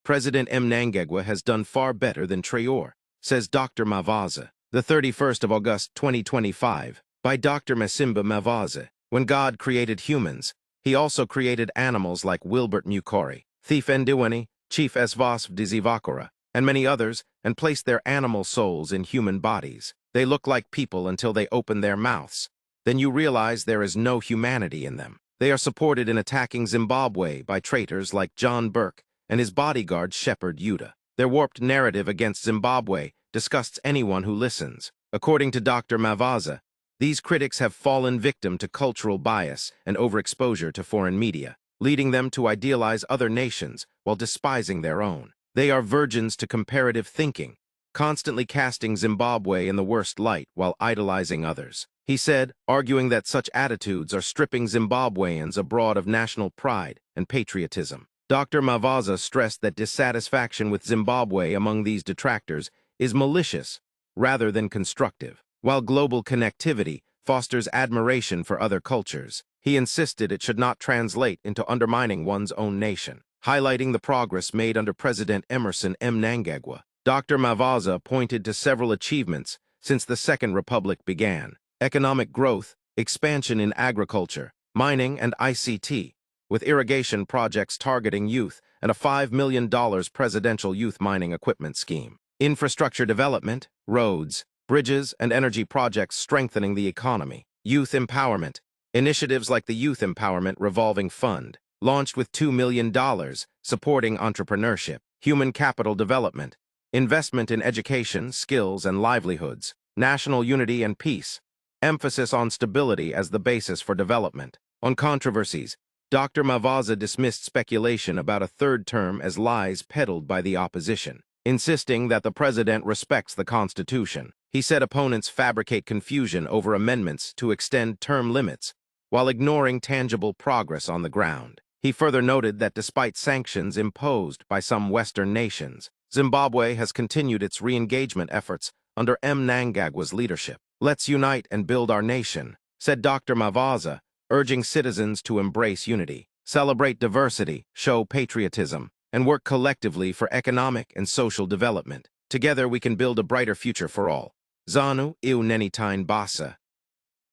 President Mnangagwa has done far better than Traore, says Dr. Mavaza. The 31st of August 2025, by Dr. Masimba Mavaza. When God created humans, he also created animals like Wilbert Mukori, Thief Ndiwani, Chief ZVAITWA, and many others, and placed their animal souls in human bodies. They look like people until they open their mouths. Then you realize there is no humanity in them. They are supported in attacking Zimbabwe by traitors like John Burke and his bodyguard Shepherd Yuta. Their warped narrative against Zimbabwe disgusts anyone who listens. According to Dr. Mavaza, these critics have fallen victim to cultural bias and overexposure to foreign media, leading them to idealize other nations while despising their own. They are virgins to comparative thinking, constantly casting Zimbabwe in the worst light while idolizing others. He said, arguing that such attitudes are stripping Zimbabweans abroad of national pride and patriotism. Dr. Mavaza stressed that dissatisfaction with Zimbabwe among these detractors is malicious rather than constructive. While global connectivity fosters admiration for other cultures, he insisted it should not translate into undermining one's own nation. Highlighting the progress made under President Emmerson Mnangagwa, Dr. Mavaza pointed to several achievements since the Second Republic began: economic growth, expansion in agriculture, mining, and ICT, with irrigation projects targeting youth and a $5 million presidential youth mining equipment scheme. Infrastructure development, roads, bridges, and energy projects strengthening the economy. Youth empowerment, initiatives like the Youth Empowerment Revolving Fund, launched with $2 million, supporting entrepreneurship. Human capital development, investment in education, skills, and livelihoods. National unity and peace, emphasis on stability as the basis for development. On controversies, Dr. Mavaza dismissed speculation about a third term as lies peddled by the opposition, insisting that the president respects the Constitution. He said opponents fabricate confusion over amendments to extend term limits, while ignoring tangible progress on the ground. He further noted that despite sanctions imposed by some Western nations, Zimbabwe has continued its re-engagement efforts under Mnangagwa's leadership. "Let's unite and build our nation," said Dr. Mavaza, urging citizens to embrace unity, celebrate diversity, show patriotism, and work collectively for economic and social development. Together we can build a brighter future for all. Zanu, iu nenitine basa.